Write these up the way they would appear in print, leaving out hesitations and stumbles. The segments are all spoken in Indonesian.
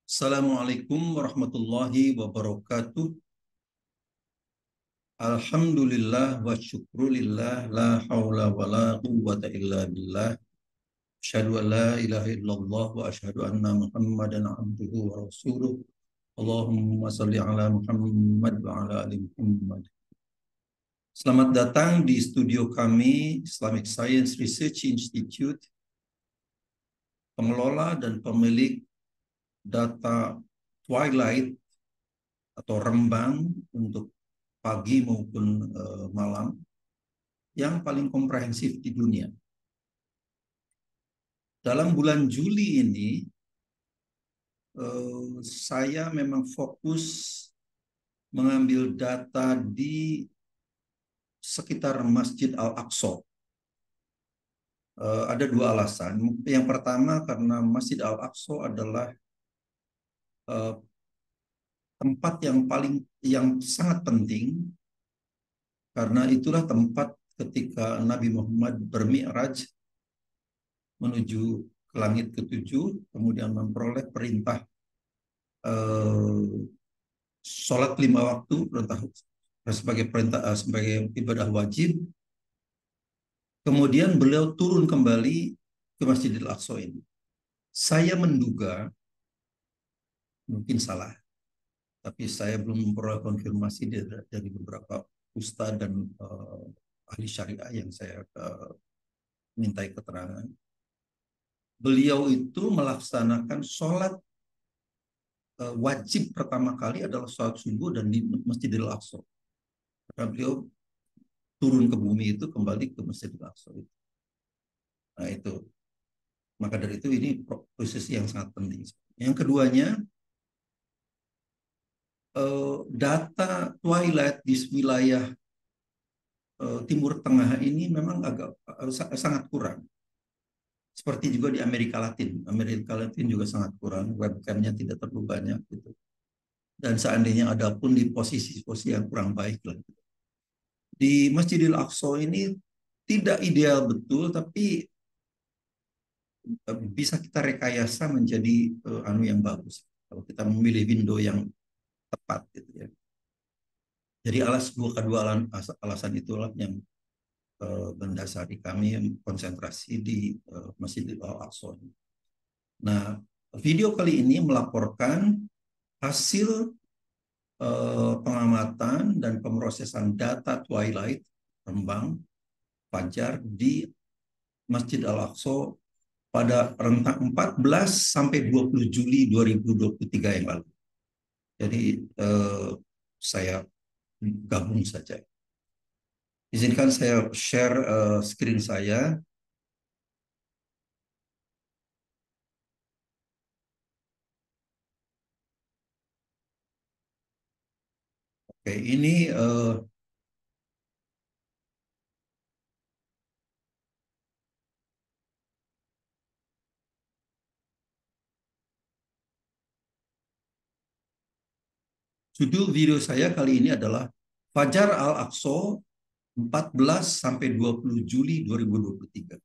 Assalamualaikum warahmatullahi wabarakatuh. Alhamdulillah wa syukrulillah la haula wa la quwwata illa billah. Asyhadu an la ilaha illallah wa asyhadu anna Muhammadan abduhu wa rasuluh. Allahumma salli ala Muhammad wa ala ali Muhammad. Selamat datang di studio kami Islamic Science Research Institute, pengelola dan pemilik data Twilight atau Rembang untuk pagi maupun malam yang paling komprehensif di dunia. Dalam bulan Juli ini, saya memang fokus mengambil data di sekitar Masjid Al-Aqsa. Ada dua alasan. Yang pertama karena Masjid Al-Aqsa adalah tempat yang sangat penting, karena itulah tempat ketika Nabi Muhammad bermi'raj menuju ke langit ketujuh, kemudian memperoleh perintah sholat 5 waktu, perintah sebagai ibadah wajib. Kemudian beliau turun kembali ke Masjidil Aqsa ini. Saya menduga, mungkin salah, tapi saya belum memperoleh konfirmasi dari beberapa ustadz dan ahli syariah yang saya mintai keterangan. Beliau itu melaksanakan sholat wajib pertama kali adalah sholat subuh dan di Masjidil Aqsa. Karena beliau turun ke bumi itu kembali ke Masjidil Aqsa itu. Nah itu, maka dari itu ini posisi yang sangat penting. Yang keduanya, data Twilight di wilayah Timur Tengah ini memang sangat kurang. Seperti juga di Amerika Latin. Amerika Latin juga sangat kurang, webcamnya tidak terlalu banyak gitu. Dan seandainya ada pun di posisi-posisi yang kurang baik lah. Di Masjidil Aqsa ini tidak ideal betul, tapi bisa kita rekayasa menjadi yang bagus kalau kita memilih window yang tepat gitu ya. Jadi kedua alasan itulah yang mendasari kami konsentrasi di Masjidil Aqsa. Nah, video kali ini melaporkan hasil pengamatan dan pemrosesan data Twilight Rembang Fajar di Masjid Al-Aqsa pada rentang 14 sampai 20 Juli 2023 yang lalu. Jadi saya gabung saja. Izinkan saya share screen saya. Oke, ini judul video saya kali ini adalah Fajar Al-Aqsa 14 sampai 20 Juli 2023.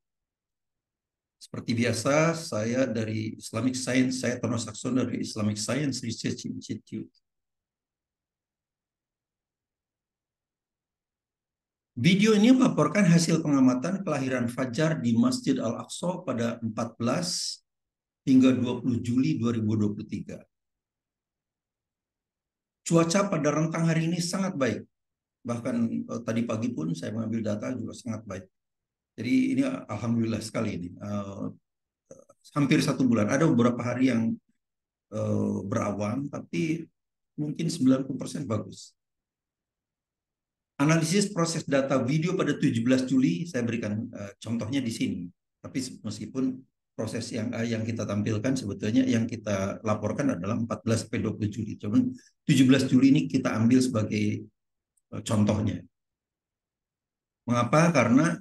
Seperti biasa, saya dari Islamic Science, saya Tono Saksono dari Islamic Science Research Institute. Video ini melaporkan hasil pengamatan kelahiran Fajar di Masjid Al-Aqsa pada 14 hingga 20 Juli 2023. Cuaca pada rentang hari ini sangat baik. Bahkan tadi pagi pun saya mengambil data juga sangat baik. Jadi ini alhamdulillah sekali ini. Hampir 1 bulan. Ada beberapa hari yang berawan, tapi mungkin 90% bagus. Analisis proses data video pada 17 Juli saya berikan contohnya di sini. Tapi meskipun proses yang kita tampilkan sebetulnya yang kita laporkan adalah 14 sampai 20 Juli. Cuman 17 Juli ini kita ambil sebagai contohnya. Mengapa? Karena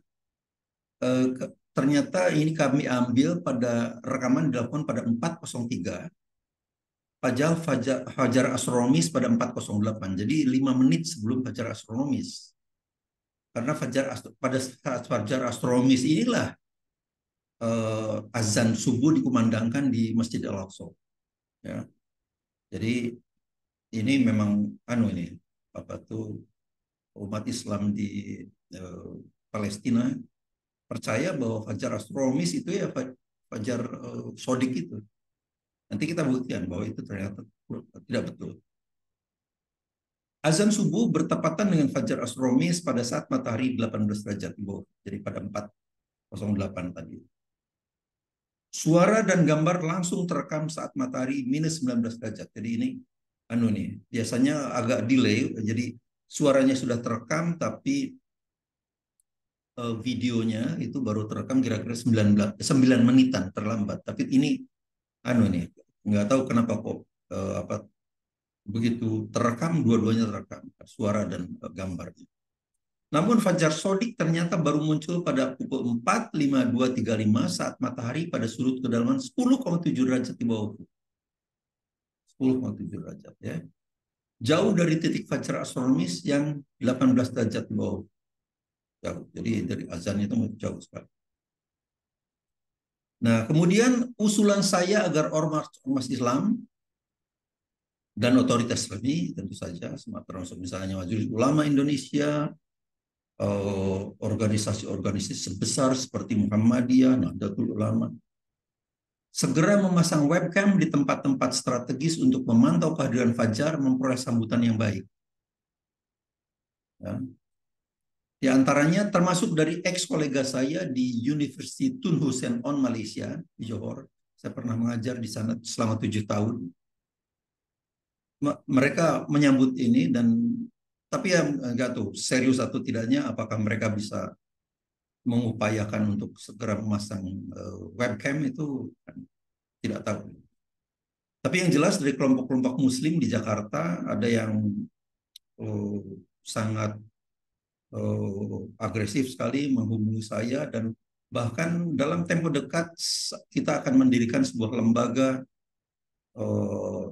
ternyata ini kami ambil pada rekaman dilakukan pada 4:03. Fajar astronomis pada 4:08. Jadi 5 menit sebelum fajar astronomis. Karena pada saat fajar astronomis inilah azan subuh dikumandangkan di Masjid Al-Aqsa. Ya. Jadi ini memang ini apa tuh umat Islam di eh, Palestina percaya bahwa fajar astronomis itu ya fajar sodik itu. Nanti kita buktikan bahwa itu ternyata tidak betul. Azan subuh bertepatan dengan fajar astronomis pada saat matahari 18 derajat di bawah. Jadi pada 4:08 tadi. Suara dan gambar langsung terekam saat matahari minus 19 derajat. Jadi ini nih, biasanya agak delay, jadi suaranya sudah terekam tapi videonya itu baru terekam kira-kira 9 menitan terlambat. Tapi ini nih, nggak tahu kenapa kok apa begitu terekam, dua-duanya terekam, suara dan gambarnya. Namun fajar sodik ternyata baru muncul pada pukul 4:52:35 saat matahari pada sudut kedalaman 10,7 derajat di bawah 10,7 derajat ya. Jauh dari titik fajar astronomis yang 18 derajat di bawah. Jauh. Jadi dari azan itu jauh sekali. Nah, kemudian usulan saya agar ormas Islam dan otoritas resmi tentu saja, termasuk misalnya Majelis Ulama Indonesia, organisasi-organisasi sebesar seperti Muhammadiyah, Nahdlatul Ulama, segera memasang webcam di tempat-tempat strategis untuk memantau kehadiran fajar, memperoleh sambutan yang baik. Ya. Di antaranya termasuk dari ex-kolega saya di University Tun Hussein On Malaysia, di Johor. Saya pernah mengajar di sana selama 7 tahun. Mereka menyambut ini dan tapi ya nggak tahu serius atau tidaknya apakah mereka bisa mengupayakan untuk segera memasang webcam itu tidak tahu. Tapi yang jelas dari kelompok-kelompok Muslim di Jakarta ada yang uh, sangat agresif sekali menghubungi saya dan bahkan dalam tempo dekat kita akan mendirikan sebuah lembaga uh,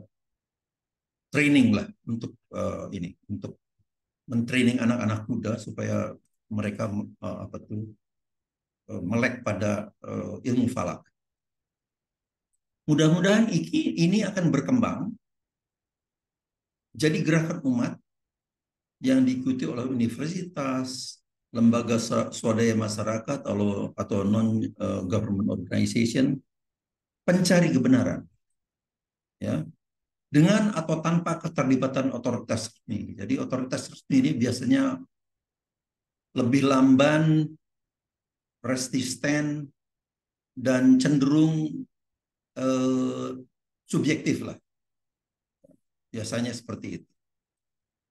training lah untuk ini untuk mentraining anak-anak muda supaya mereka apa tuh melek pada ilmu falak. Mudah-mudahan ini akan berkembang jadi gerakan umat yang diikuti oleh universitas, lembaga swadaya masyarakat atau non government organization pencari kebenaran, ya, dengan atau tanpa keterlibatan otoritas resmi. Jadi otoritas resmi ini biasanya lebih lamban, resisten, dan cenderung subjektif lah. Biasanya seperti itu.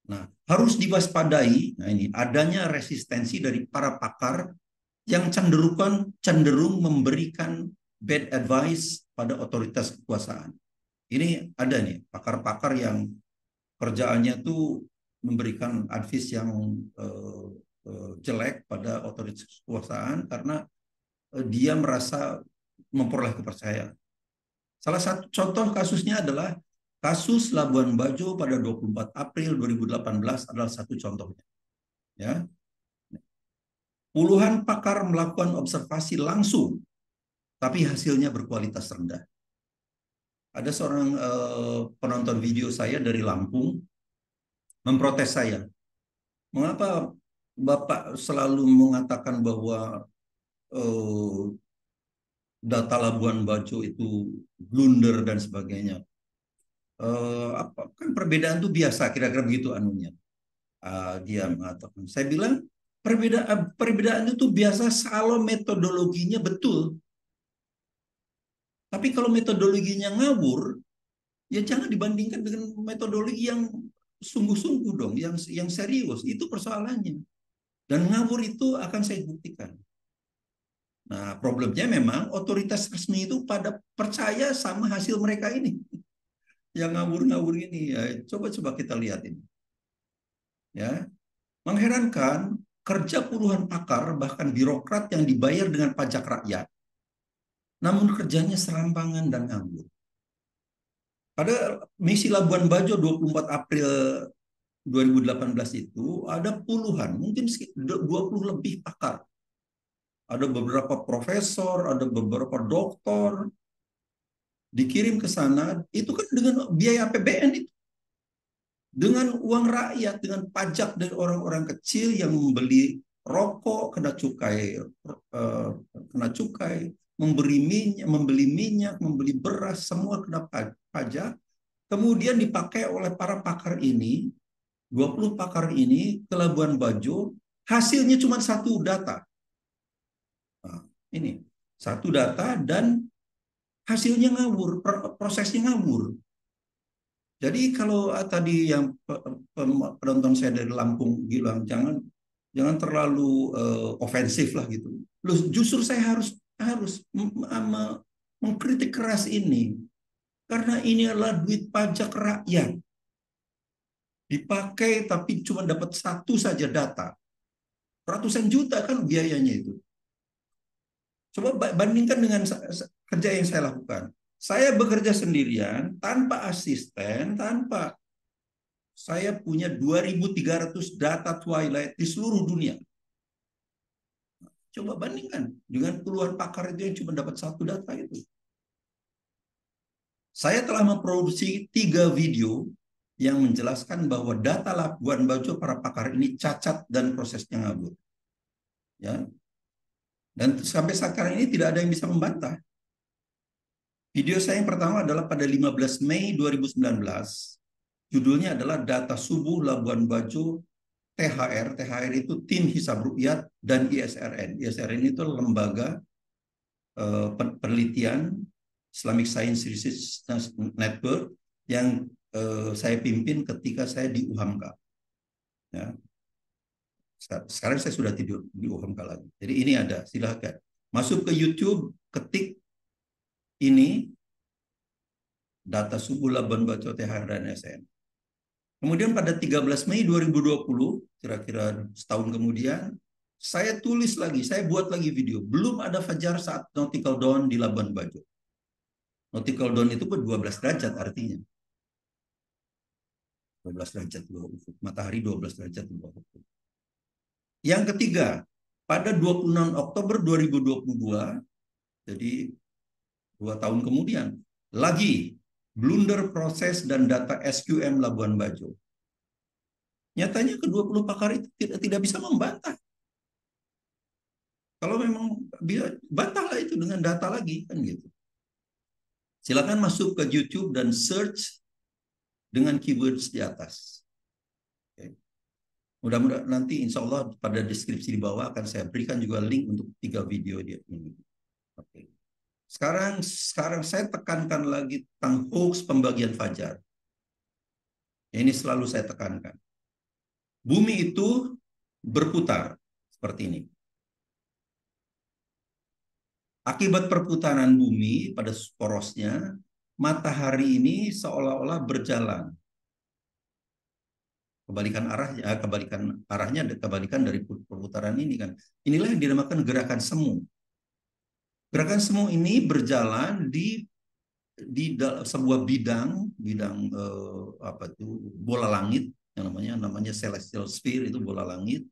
Nah, harus diwaspadai, nah ini adanya resistensi dari para pakar yang cenderung memberikan bad advice pada otoritas kekuasaan. Ini ada nih pakar-pakar yang kerjaannya tuh memberikan advice yang jelek pada otoritas kekuasaan karena dia merasa memperoleh kepercayaan. Salah satu contoh kasusnya adalah kasus Labuan Bajo pada 24 April 2018 adalah satu contohnya. Ya. Puluhan pakar melakukan observasi langsung, tapi hasilnya berkualitas rendah. Ada seorang penonton video saya dari Lampung memprotes saya. Mengapa Bapak selalu mengatakan bahwa data Labuan Bajo itu blunder dan sebagainya? Kan perbedaan itu biasa, kira-kira begitu anunya. Dia mengatakan. Saya bilang perbedaan itu biasa kalau metodologinya betul. Tapi kalau metodologinya ngawur, ya jangan dibandingkan dengan metodologi yang sungguh-sungguh dong, yang serius. Itu persoalannya. Dan ngawur itu akan saya buktikan. Nah, problemnya memang otoritas resmi itu pada percaya sama hasil mereka ini. Yang ngawur-ngawur ini, ya, coba kita lihat ini. Ya, mengherankan kerja puluhan pakar bahkan birokrat yang dibayar dengan pajak rakyat, namun kerjanya serampangan dan nganggur. Pada misi Labuan Bajo 24 April 2018 itu ada puluhan, mungkin 20 lebih pakar. Ada beberapa profesor, ada beberapa doktor, dikirim ke sana, itu kan dengan biaya APBN itu. Dengan uang rakyat, dengan pajak dari orang-orang kecil yang membeli rokok, kena cukai, membeli minyak, membeli beras, semua kena pajak. Kemudian dipakai oleh para pakar ini, 20 pakar ini ke Labuan Bajo, hasilnya cuma satu data. Nah, ini satu data dan hasilnya ngawur, prosesnya ngawur. Jadi kalau tadi yang penonton saya dari Lampung bilang jangan terlalu ofensif lah gitu. Loh, justru saya harus mengkritik keras ini karena ini adalah duit pajak rakyat dipakai tapi cuma dapat satu saja data. Ratusan juta kan biayanya itu. Coba bandingkan dengan kerja yang saya lakukan. Saya bekerja sendirian, tanpa asisten, tanpa saya punya 2.300 data Twilight di seluruh dunia. Coba bandingkan dengan puluhan pakar itu yang cuma dapat satu data itu. Saya telah memproduksi 3 video yang menjelaskan bahwa data Labuan Bajo para pakar ini cacat dan prosesnya ngabur. Ya. Dan sampai sekarang ini tidak ada yang bisa membantah. Video saya yang pertama adalah pada 15 Mei 2019. Judulnya adalah Data Subuh Labuan Bajo THR. THR itu Tim Hisab Rukyat dan ISRN. ISRN itu lembaga penelitian Islamic Science Research Network yang saya pimpin ketika saya di UHAMKA. Ya. Sekarang saya sudah tidur di UHAMKA lagi. Jadi ini ada, silakan. Masuk ke YouTube, ketik ini, data subuh Labuan Bajo THR dan SN. Kemudian pada 13 Mei 2020, kira-kira setahun kemudian, saya tulis lagi, saya buat lagi video. Belum ada fajar saat nautical dawn di Labuan Bajo. Nautical dawn itu 12 derajat artinya. 12 derajat di bawah ufuk. Matahari 12 derajat di bawah ufuk. Yang ketiga, pada 26 Oktober 2022, jadi 2 tahun kemudian, lagi blunder proses dan data SQM Labuan Bajo. Nyatanya ke-20 pakar itu tidak bisa membantah. Kalau memang bantahlah itu dengan data lagi kan gitu. Silakan masuk ke YouTube dan search dengan keywords di atas. Oke. Mudah-mudahan nanti insya Allah pada deskripsi di bawah akan saya berikan juga link untuk 3 video dia ini. Oke. Sekarang saya tekankan lagi tentang hoax pembagian fajar. Ini selalu saya tekankan. Bumi itu berputar seperti ini. Akibat perputaran bumi pada porosnya, matahari ini seolah-olah berjalan. Kebalikan arahnya dari perputaran ini kan. Inilah yang dinamakan gerakan semu. Gerakan semu ini berjalan di sebuah bidang apa itu bola langit yang namanya celestial sphere, itu bola langit.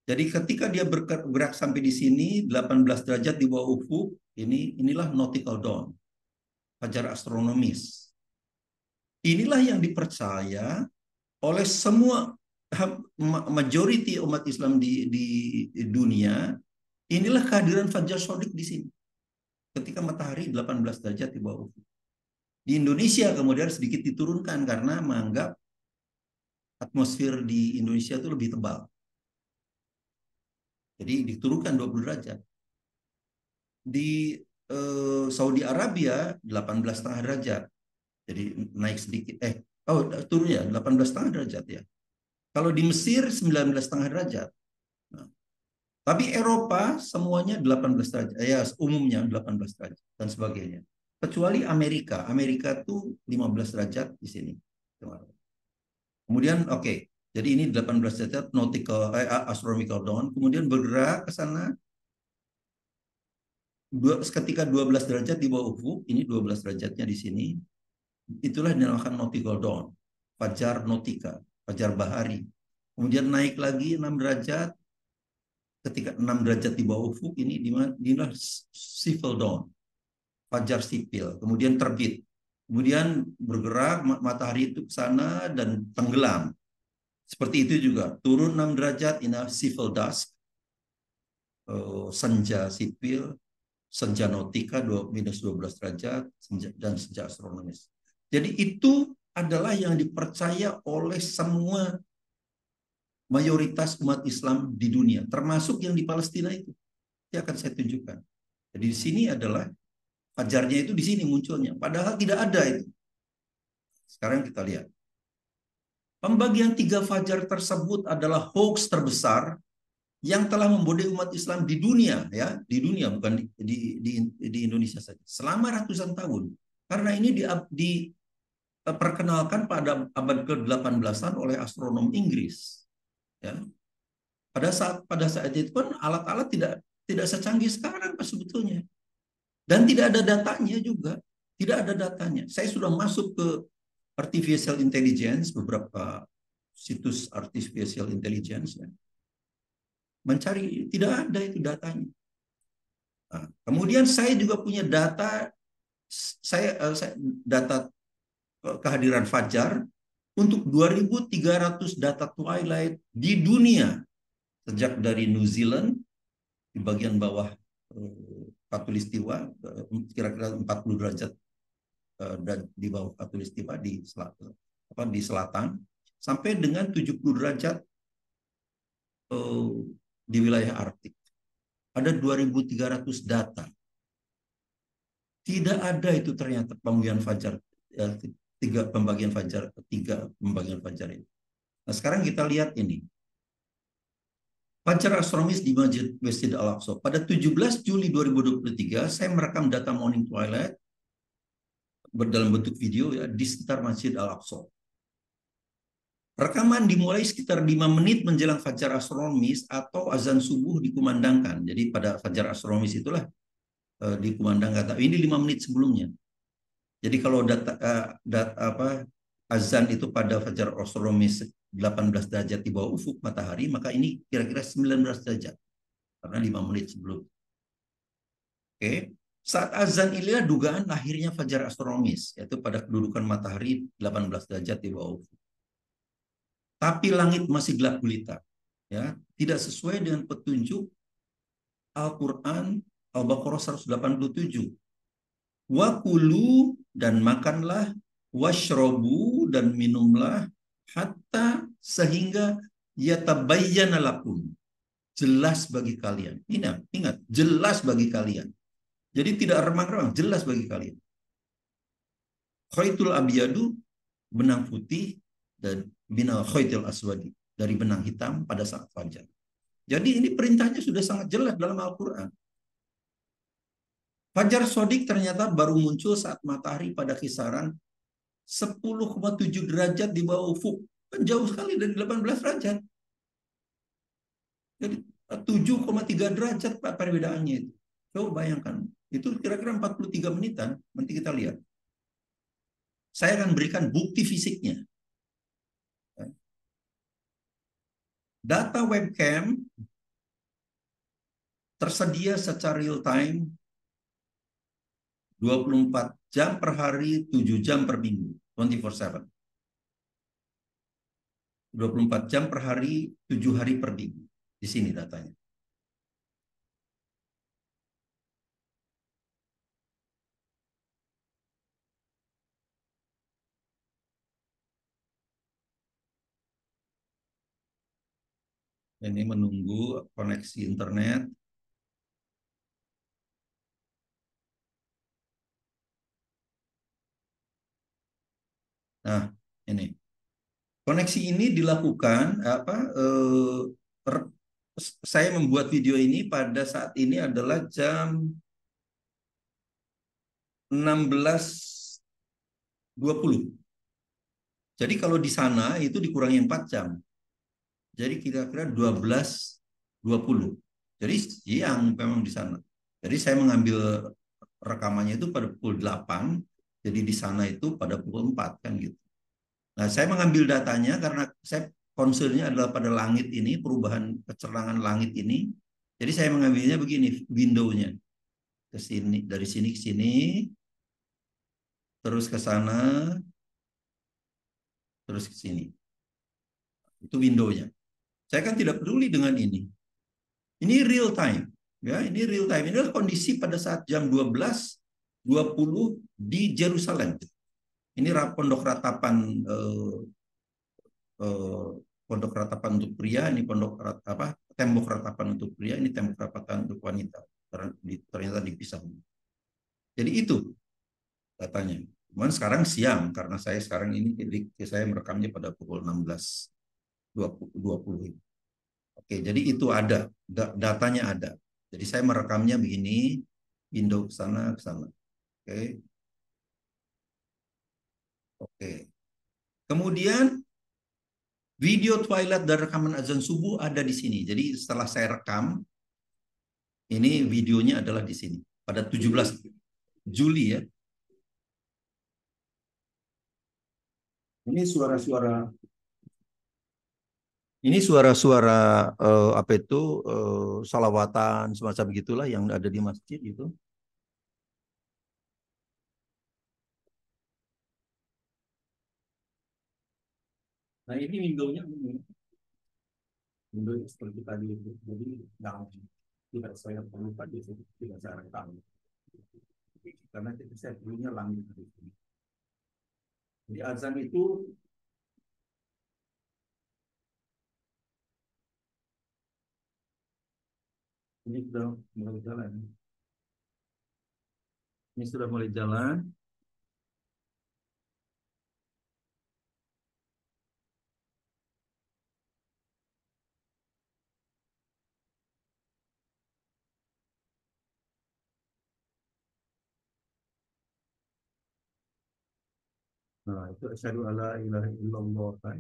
Jadi ketika dia bergerak sampai di sini 18 derajat di bawah ufuk, inilah nautical dawn, fajar astronomis. Inilah yang dipercaya oleh semua majority umat Islam di dunia. Inilah kehadiran fajar sodik di sini. Ketika matahari 18 derajat di bawah ufuk. Di Indonesia kemudian sedikit diturunkan karena menganggap atmosfer di Indonesia itu lebih tebal. Jadi diturunkan 20 derajat. Di Saudi Arabia 18,5 derajat. Jadi naik sedikit. Turunnya 18,5 derajat ya. Kalau di Mesir 19,5 derajat. Nah, tapi Eropa semuanya 18 derajat. Ya, umumnya 18 derajat dan sebagainya. Kecuali Amerika. Amerika tuh 15 derajat di sini. Kemudian oke. Jadi ini 18 derajat astronomical dawn. Kemudian bergerak ke sana. Ketika 12 derajat di bawah ufuk, ini 12 derajatnya di sini. Itulah dinamakan nautical dawn. Fajar nautika, fajar bahari. Kemudian naik lagi 6 derajat. Ketika 6 derajat di bawah ufuk, inilah civil dawn. fajar sipil, kemudian terbit, kemudian bergerak matahari itu ke sana dan tenggelam. Seperti itu juga, turun 6 derajat in a civil dusk, senja sipil, senja nautika minus 12 derajat, dan senja astronomis. Jadi itu adalah yang dipercaya oleh semua mayoritas umat Islam di dunia, termasuk yang di Palestina itu. Ini akan saya tunjukkan. Jadi di sini adalah fajarnya itu di sini munculnya, padahal tidak ada itu. Sekarang kita lihat. Pembagian 3 fajar tersebut adalah hoax terbesar yang telah membodohi umat Islam di dunia, ya, di dunia, bukan di Indonesia saja, selama ratusan tahun. Karena ini diperkenalkan pada abad ke-18 oleh astronom Inggris. Ya. Pada saat itu pun alat-alat tidak secanggih sekarang Pak, sebetulnya. Dan tidak ada datanya juga. Tidak ada datanya. Saya sudah masuk ke artificial intelligence, beberapa situs artificial intelligence, ya, mencari, tidak ada itu datanya. Nah, kemudian saya juga punya data, data kehadiran fajar untuk 2.300 data twilight di dunia, sejak dari New Zealand di bagian bawah Khatulistiwa, kira-kira 40 derajat dan di bawah Khatulistiwa di selatan, sampai dengan 70 derajat di wilayah Arktik. Ada 2.300 data. Tidak ada itu ternyata pembagian fajar, tiga pembagian fajar ini. Nah, sekarang kita lihat ini. Fajar astronomis di Masjid Al-Aqsa. Pada 17 Juli 2023, saya merekam data morning twilight dalam bentuk video, ya, di sekitar Masjid Al-Aqsa. Rekaman dimulai sekitar 5 menit menjelang fajar astronomis atau azan subuh dikumandangkan. Jadi pada fajar astronomis itulah dikumandangkan. Tapi ini 5 menit sebelumnya. Jadi kalau azan itu pada fajar astronomis 18 derajat di bawah ufuk matahari, maka ini kira-kira 19 derajat. Karena 5 menit sebelum. Oke. Saat azan inilah dugaan lahirnya fajar astronomis, yaitu pada kedudukan matahari 18 derajat di bawah ufuk. Tapi langit masih gelap gulita, ya, tidak sesuai dengan petunjuk Al-Quran Al-Baqarah 187. Wakulu, dan makanlah, washrobu, dan minumlah, hatta, sehingga yatabayyana lakum, jelas bagi kalian. Ingat, jelas bagi kalian. Jadi tidak remang-remang, jelas bagi kalian. Khaitul abiyadu, benang putih, dan minal khaitil aswadi, dari benang hitam pada saat fajar. Jadi ini perintahnya sudah sangat jelas dalam Al-Quran. Fajar sodik ternyata baru muncul saat matahari pada kisaran 10,7 derajat di bawah ufuk. Kan jauh sekali dari 18 derajat. Jadi 7,3 derajat Pak perbedaannya itu. Coba bayangkan. Itu kira-kira 43 menitan. Nanti kita lihat. Saya akan berikan bukti fisiknya. Data webcam tersedia secara real time 24 jam per hari, 7 jam per minggu, 24/7. 24 jam per hari, 7 hari per minggu. Di sini datanya. Ini menunggu koneksi internet. Nah, ini. Koneksi ini dilakukan saya membuat video ini pada saat ini adalah jam 16.20. Jadi kalau di sana itu dikurangi 4 jam. Jadi kira-kira 12.20. Jadi siang memang di sana. Jadi saya mengambil rekamannya itu pada pukul 8. Jadi di sana itu pada pukul 4 kan gitu. Nah, saya mengambil datanya karena saya concernnya adalah pada langit ini, perubahan kecerangan langit ini. Jadi saya mengambilnya begini, windownya. ke sini, dari sini ke sini, terus ke sana, terus ke sini. Itu windownya. Saya kan tidak peduli dengan ini. Ini real time. Ya, ini real time. Ini adalah kondisi pada saat jam 12.20 di Jerusalem. Ini pondok ratapan eh, pondok ratapan untuk pria, ini tembok ratapan untuk pria, ini tembok ratapan untuk wanita. Ternyata dipisah. Jadi itu datanya. Cuman sekarang siang karena saya sekarang ini saya merekamnya pada pukul 16.20. Oke, jadi itu ada, datanya ada. Jadi saya merekamnya begini, window ke sana, ke sana. Oke, oke. Kemudian video twilight dan rekaman azan subuh ada di sini. Jadi setelah saya rekam, ini videonya adalah di sini. Pada 17 Juli ya. Ini suara-suara apa itu salawatan semacam gitulah yang ada di masjid itu. Nah ini windownya seperti tadi itu. Jadi yang tidak saya perlu tadi tidak saya rekam. Karena itu saya punya langit di sini. Jadi azan itu ini sudah mulai jalan. Ini sudah mulai jalan. Nah, itu asyhadu alla ilaha illallah kan.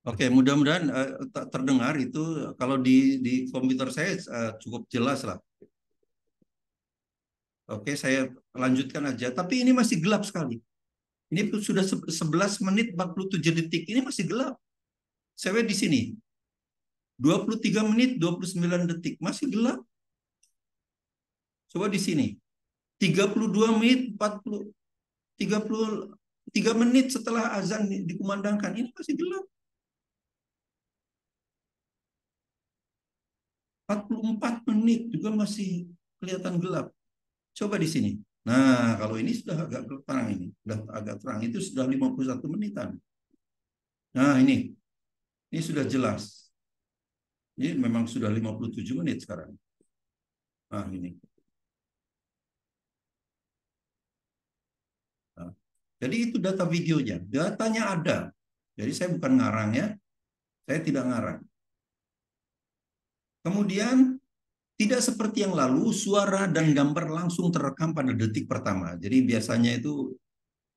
Oke, mudah-mudahan terdengar itu kalau di komputer saya cukup jelas lah. Oke, saya lanjutkan aja. Tapi ini masih gelap sekali. Ini sudah 11 menit 47 detik. Ini masih gelap. Saya di sini. 23 menit 29 detik. Masih gelap. Coba di sini. 32 menit 33 menit setelah azan dikumandangkan. Ini masih gelap. 44 menit juga masih kelihatan gelap. Coba di sini. Nah, kalau ini sudah agak terang ini. Sudah agak terang. Itu sudah 51 menitan. Nah, ini sudah jelas. Ini memang sudah 57 menit sekarang. Nah, ini. Nah, jadi itu data videonya. Datanya ada. Jadi saya bukan ngarang ya. Saya tidak ngarang. Kemudian tidak seperti yang lalu, suara dan gambar langsung terekam pada detik pertama. Jadi biasanya itu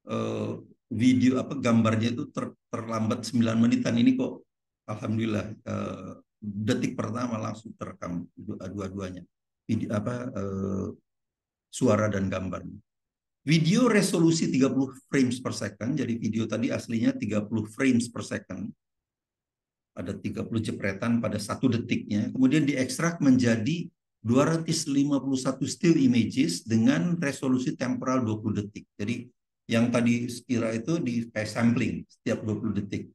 eh, video apa gambarnya itu terlambat 9 menitan. Ini kok alhamdulillah detik pertama langsung terekam dua-duanya. Video suara dan gambar. Video resolusi 30 frames per second. Jadi video tadi aslinya 30 frames per second. Ada 30 jepretan pada 1 detiknya. Kemudian diekstrak menjadi 251 still images dengan resolusi temporal 20 detik. Jadi yang tadi sekira itu di sampling setiap 20 detik.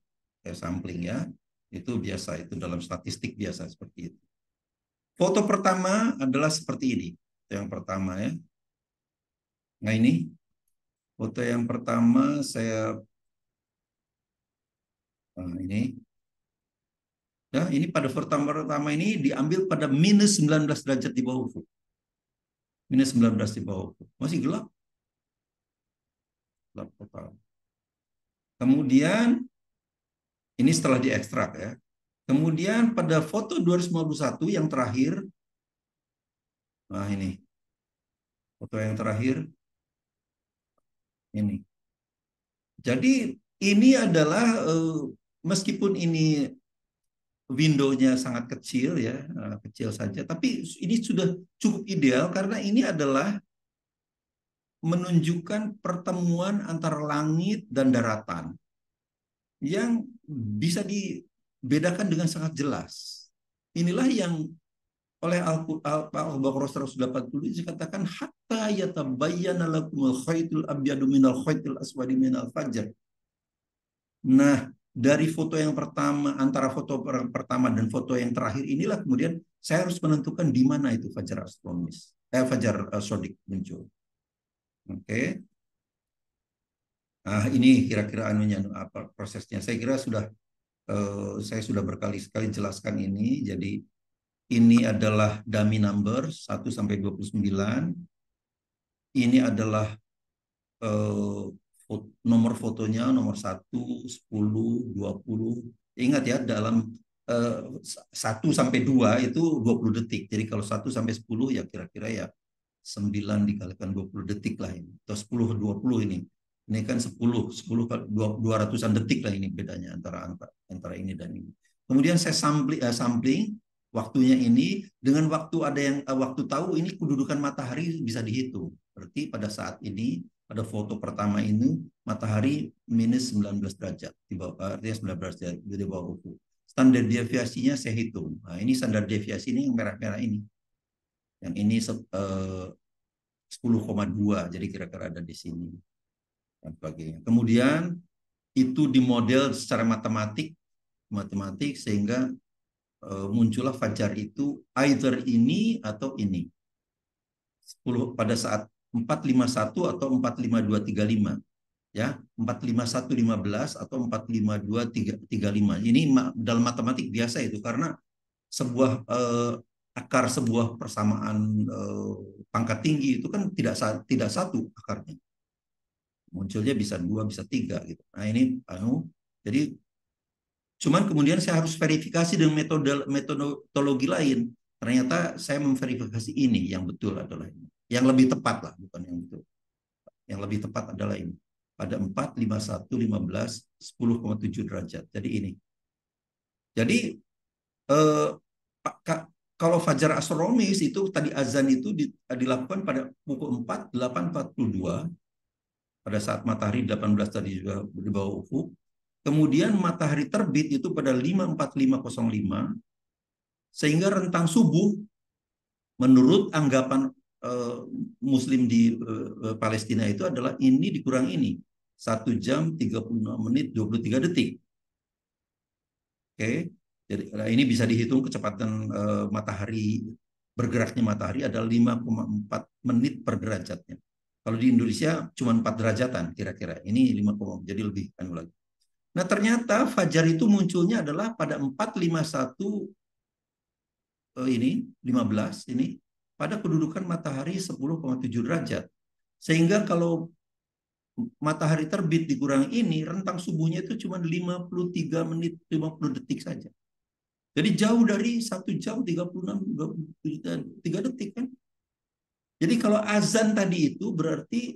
Sampling ya. Itu biasa, itu dalam statistik biasa seperti itu. Foto pertama adalah seperti ini. Yang pertama ya. Nah ini foto yang pertama saya ini. Ya, ini pada pertama ini diambil pada minus 19 derajat di bawah ufuk. Minus 19 di bawah ufuk. Masih gelap. Gelap total. Kemudian, ini setelah diekstrak ya. Kemudian pada foto 251 yang terakhir, nah ini. Foto yang terakhir, ini. Jadi Ini adalah meskipun ini window-nya sangat kecil ya, kecil saja, tapi ini sudah cukup ideal karena ini adalah menunjukkan pertemuan antara langit dan daratan yang bisa dibedakan dengan sangat jelas. Inilah yang oleh Al-Baqarah 180 dikatakan hatta yatabayyana lakumul khaytul abyadu minal khaytil aswadi minal fajr. Nah, dari foto yang pertama, antara foto pertama dan foto yang terakhir inilah kemudian saya harus menentukan di mana itu fajar astronomis, fajar sodik muncul. Oke. Nah, ini kira-kira anunya apa prosesnya. Saya kira saya sudah berkali-kali jelaskan ini. Jadi ini adalah dummy number 1 sampai 29. Ini adalah eh, nomor fotonya nomor 1, 10, 20. Ingat ya, dalam 1 sampai 2 itu 20 detik. Jadi kalau 1 sampai 10 ya kira-kira ya 9 dikalikan 20 detik lah ini. Atau 10, 20 ini. Ini kan 10 kali 200-an detik lah ini bedanya antara ini dan ini. Kemudian saya sampling waktunya ini dengan waktu ada yang waktu tahu ini kedudukan matahari bisa dihitung. Berarti pada saat ini pada foto pertama ini matahari minus 19 derajat di bawah, artinya 19 derajat di bawah ufuk. Standar deviasinya saya hitung. Nah, ini standar deviasi ini yang merah-merah ini. Yang ini 10,2, jadi kira-kira ada di sini dan sebagainya. Kemudian itu dimodel secara matematik sehingga muncullah fajar itu either ini atau ini. 10 pada saat 451 atau 45235 ya, 45115 atau 45235. Ini dalam matematik biasa itu karena sebuah akar sebuah persamaan pangkat tinggi itu kan tidak satu akarnya. Munculnya bisa 2, bisa 3 gitu. Nah, ini jadi cuman kemudian saya harus verifikasi dengan metodologi lain. Ternyata saya memverifikasi ini yang betul adalah ini. Yang lebih tepat lah, bukan yang betul. Yang lebih tepat adalah ini. Pada 4, 51, 15, 10,7 derajat. Jadi ini. Jadi eh, kalau fajar astronomis itu tadi azan itu dilakukan pada pukul 4, 8.42 pada saat matahari 18 tadi juga di bawah ufuk. Kemudian matahari terbit itu pada 5.4505 sehingga rentang subuh menurut anggapan Muslim di Palestina itu adalah ini dikurang ini 1 jam 36 menit 23 detik. Oke, jadi ini bisa dihitung kecepatan matahari bergeraknya matahari adalah 5,4 menit per derajatnya. Kalau di Indonesia cuma 4 derajatan kira-kira. Ini 5, jadi lebih lagi. Nah, ternyata fajar itu munculnya adalah pada 451 ini 15 ini pada kedudukan matahari 10,7 derajat. Sehingga kalau matahari terbit dikurangi ini rentang subuhnya itu cuma 53 menit 50 detik saja. Jadi jauh dari 1 jam 36 3 detik kan. Jadi kalau azan tadi itu berarti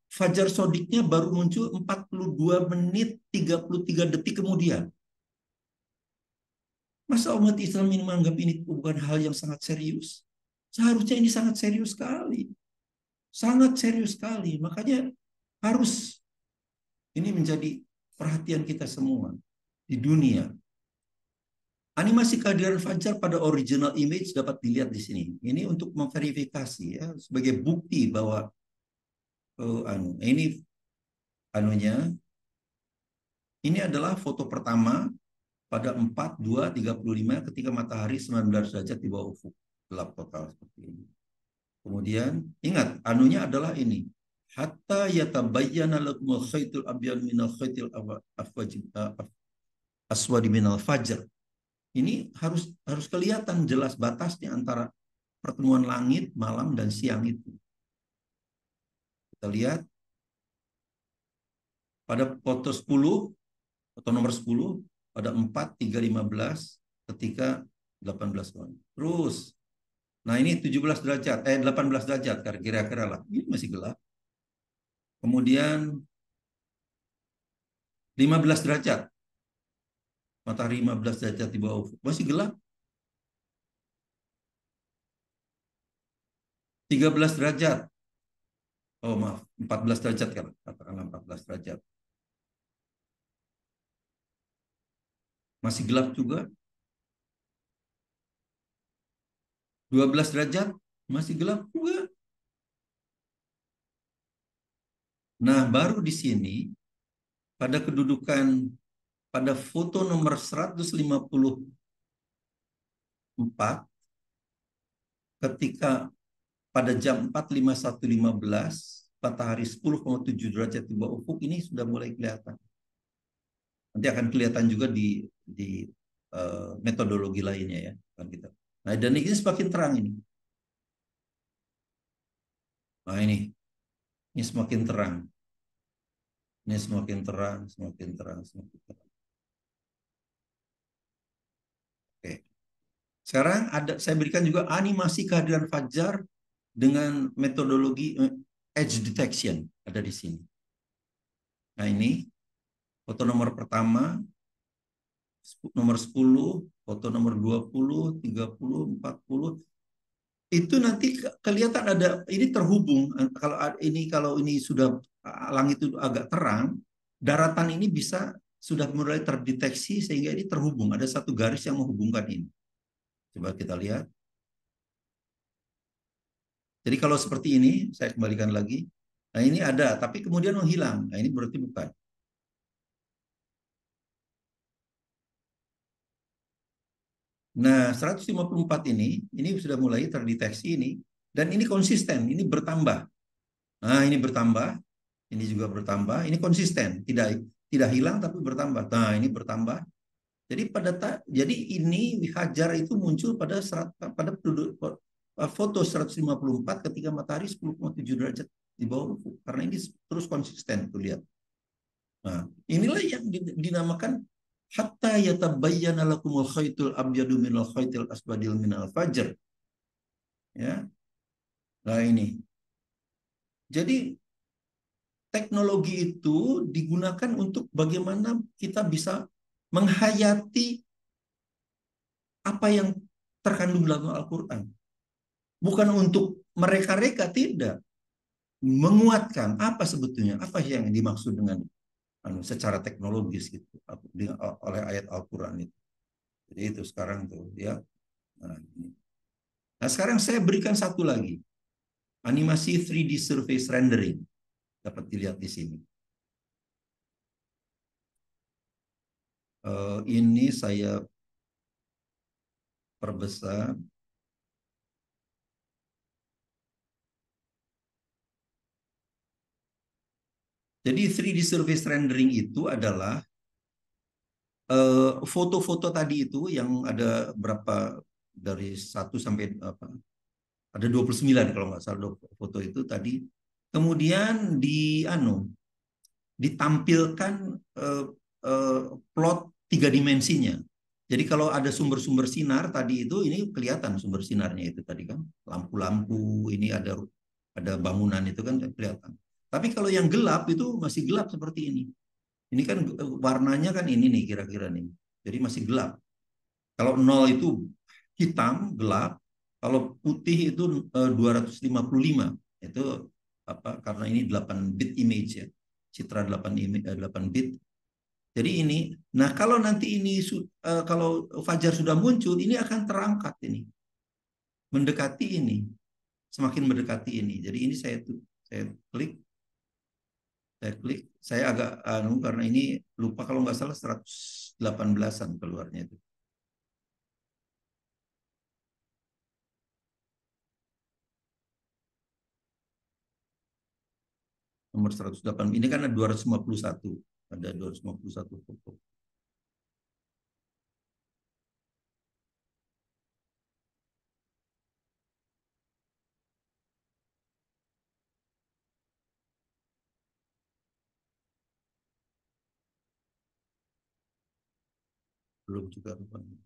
fajar sodiknya baru muncul 42 menit 33 detik kemudian. Masa umat Islam ini menganggap ini bukan hal yang sangat serius? Seharusnya ini sangat serius sekali. Sangat serius sekali. Makanya harus ini menjadi perhatian kita semua di dunia. Animasi kehadiran fajar pada original image dapat dilihat di sini. Ini untuk memverifikasi ya sebagai bukti bahwa ini anunya ini adalah foto pertama pada 4/2/35 ketika matahari 19 derajat di bawah ufuk gelap total seperti ini. Kemudian ingat anunya adalah ini hatta yatabayyana lakumul khaytul abyad minal khaytil aswadi minal fajr. Ini harus kelihatan jelas batasnya antara pertemuan langit malam dan siang itu. Kita lihat pada foto 10 atau nomor 10 pada 4/3/15 ketika 18 tahun. Terus nah ini 17 derajat 18 derajat kira-kira lah. Ini masih gelap. Kemudian 15 derajat. Matahari 15 derajat di bawah ufuk. Masih gelap. 13 derajat. Oh maaf, 14 derajat kan. Katakanlah 14 derajat. Masih gelap juga. 12 derajat. Masih gelap juga. Nah, baru di sini pada kedudukan pada foto nomor 154 ketika pada jam 4:51:15 matahari 10,7 derajat di bawah ufuk ini sudah mulai kelihatan. Nanti akan kelihatan juga di metodologi lainnya ya kan kita. Nah, dan ini semakin terang ini. Nah, ini semakin terang. Ini semakin terang, semakin terang, semakin terang. Oke. Sekarang saya berikan juga animasi kehadiran fajar dengan metodologi edge detection ada di sini. Nah, ini foto nomor pertama, nomor 10, foto nomor 20, 30, 40. Itu nanti kelihatan ada ini terhubung. Kalau ini sudah langit itu agak terang, daratan ini bisa sudah mulai terdeteksi sehingga ini terhubung. Ada satu garis yang menghubungkan ini. Coba kita lihat. Jadi kalau seperti ini, saya kembalikan lagi. Nah, ini ada, tapi kemudian menghilang. Nah, ini berarti bukan. Nah, 154 ini sudah mulai terdeteksi ini, dan ini konsisten, ini bertambah. Nah, ini bertambah, ini juga bertambah, ini konsisten, tidak tidak hilang tapi bertambah. Nah, ini bertambah. Jadi ini Hajar itu muncul pada foto 154 ketika matahari 10,7 derajat di bawah ufuk. Karena ini terus konsisten tuh lihat. Nah, inilah yang dinamakan hatta yatabayyana lakumul khaitul abyadu minal khaitil aswadil minal fajr. Ya. Nah, ini. Jadi teknologi itu digunakan untuk bagaimana kita bisa menghayati apa yang terkandung dalam Al-Qur'an. Bukan untuk mereka-reka, tidak. Menguatkan apa sebetulnya, apa yang dimaksud dengan secara teknologis gitu oleh ayat Al-Qur'an itu. Jadi itu sekarang tuh ya. Nah, sekarang saya berikan satu lagi. Animasi 3D surface rendering. Dapat dilihat di sini. Ini saya perbesar. Jadi 3D surface rendering itu adalah foto-foto tadi itu yang ada berapa dari 1 sampai apa? Ada 29 kalau nggak salah foto itu tadi. Kemudian ditampilkan eh, eh, plot 3 dimensinya. Jadi kalau ada sumber-sumber sinar tadi itu ini kelihatan sumber sinarnya itu tadi kan lampu-lampu ini ada bangunan itu kan kelihatan. Tapi kalau yang gelap itu masih gelap seperti ini. Ini kan warnanya kan ini nih kira-kira nih. Jadi masih gelap. Kalau nol itu hitam gelap, kalau putih itu 255. Itu apa? Karena ini 8 bit image ya. Citra 8 bit. Jadi ini, nah kalau nanti ini kalau fajar sudah muncul, ini akan terangkat ini, mendekati ini, semakin mendekati ini. Jadi ini saya klik, saya agak karena ini lupa kalau nggak salah 118-an keluarnya itu. Nomor 108 ini kan ada 251, ada 251 foto. Belum juga rupanya.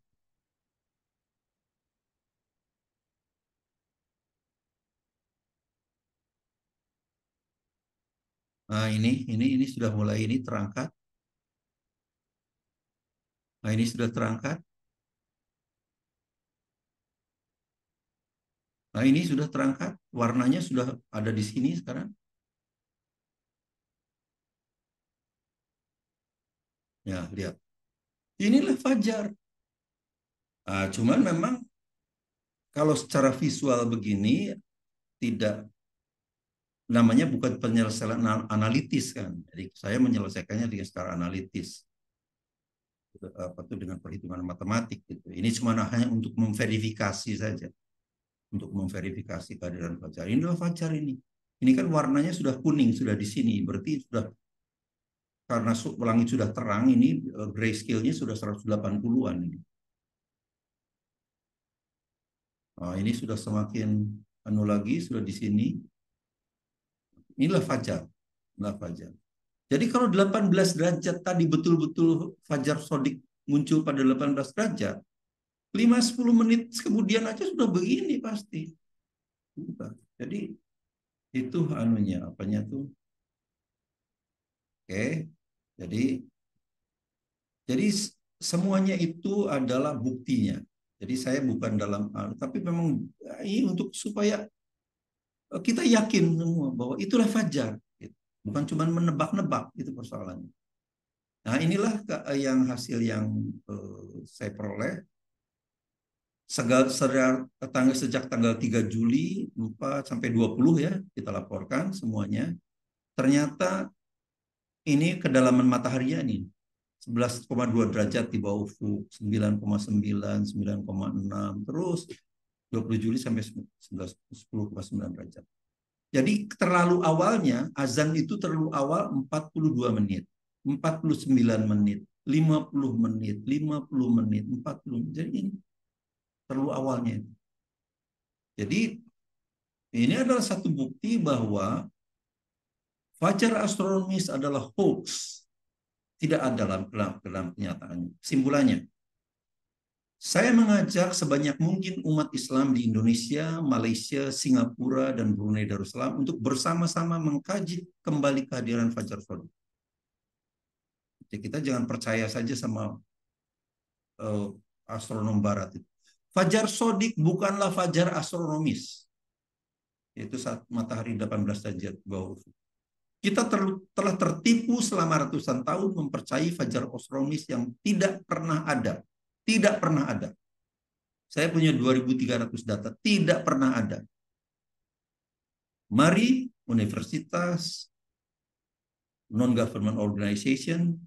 Nah, ini sudah mulai ini terangkat. Nah, ini sudah terangkat. Nah, ini sudah terangkat. Warnanya sudah ada di sini sekarang. Ya, lihat. Inilah fajar. Nah, cuman memang kalau secara visual begini tidak, namanya bukan penyelesaian analitis kan. Jadi saya menyelesaikannya dengan secara analitis. Apa tuh dengan perhitungan matematik gitu. Ini cuma hanya untuk memverifikasi saja. Untuk memverifikasi kehadiran fajar. Ini adalah fajar ini. Ini kan warnanya sudah kuning, sudah di sini. Berarti sudah, karena langit sudah terang, ini grayscale-nya sudah 180-an ini. Nah, ini sudah semakin anu lagi, sudah di sini. Inilah fajar. Inilah fajar. Jadi kalau 18 derajat tadi betul-betul fajar sodik muncul pada 18 derajat, 5-10 menit kemudian aja sudah begini pasti. Jadi itu anunya, apanya tuh. Oke. Jadi semuanya itu adalah buktinya. Jadi saya bukan dalam, tapi memang ini untuk supaya kita yakin semua bahwa itulah fajar. Bukan cuma menebak-nebak, itu persoalannya. Nah, inilah yang hasil yang saya peroleh. Sejak tanggal 3 Juli 4 sampai 20 ya, kita laporkan semuanya. Ternyata ini kedalaman mataharinya nih 11,2 derajat di bawah ufuk, 9,9, 9,6, terus 20 Juli sampai 10,9 derajat. Jadi terlalu awalnya, azan itu terlalu awal 42 menit, 49 menit, 50 menit, 50 menit, 40 menit. Jadi ini terlalu awalnya. Jadi ini adalah satu bukti bahwa fajar astronomis adalah hoax. Tidak ada dalam kenyataannya. Simpulannya, saya mengajak sebanyak mungkin umat Islam di Indonesia, Malaysia, Singapura, dan Brunei Darussalam untuk bersama-sama mengkaji kembali kehadiran fajar sodik. Jadi kita jangan percaya saja sama astronom barat itu. Fajar sodik bukanlah fajar astronomis. Yaitu saat matahari 18 derajat bawah ufuk. Kita telah tertipu selama ratusan tahun mempercayai fajar astronomis yang tidak pernah ada. Tidak pernah ada. Saya punya 2.300 data. Tidak pernah ada. Mari universitas, non-government organization,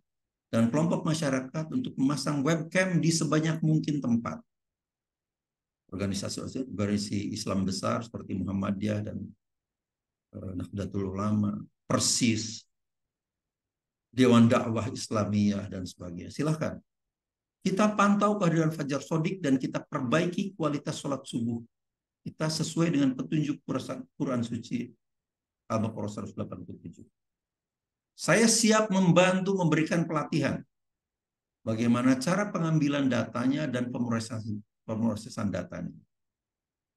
dan kelompok masyarakat untuk memasang webcam di sebanyak mungkin tempat. Organisasi Islam besar seperti Muhammadiyah dan Nahdlatul Ulama, Persis, Dewan Dakwah Islamiyah, dan sebagainya. Silahkan. Kita pantau kehadiran fajar sodik dan kita perbaiki kualitas sholat subuh. Kita sesuai dengan petunjuk Quran Suci Al-Baqarah 187. Saya siap membantu memberikan pelatihan bagaimana cara pengambilan datanya dan pemrosesan datanya.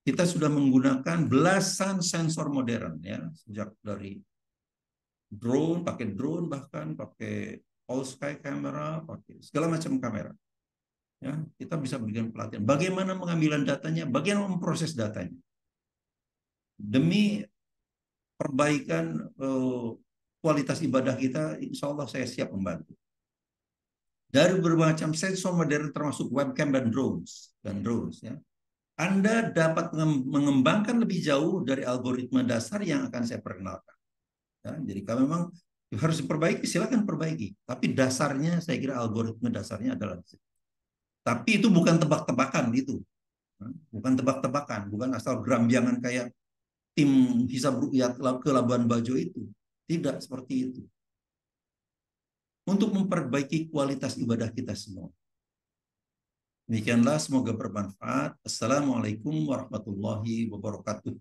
Kita sudah menggunakan belasan sensor modern ya, sejak dari drone, pakai drone, bahkan pakai all sky camera, pakai segala macam kamera. Ya, kita bisa berikan pelatihan bagaimana pengambilan datanya, bagaimana memproses datanya. Demi perbaikan kualitas ibadah kita, insya Allah saya siap membantu. Dari berbagai macam sensor modern termasuk webcam dan drones ya. Anda dapat mengembangkan lebih jauh dari algoritma dasar yang akan saya perkenalkan. Ya, jadi kalau memang harus diperbaiki, silakan perbaiki. Tapi dasarnya, saya kira algoritma dasarnya adalah. Tapi itu bukan tebak-tebakan itu, bukan tebak-tebakan, bukan asal gerambiangan kayak tim Hisab Ruqyat ke Labuan Bajo itu. Tidak seperti itu. Untuk memperbaiki kualitas ibadah kita semua. Demikianlah, semoga bermanfaat. Assalamualaikum warahmatullahi wabarakatuh.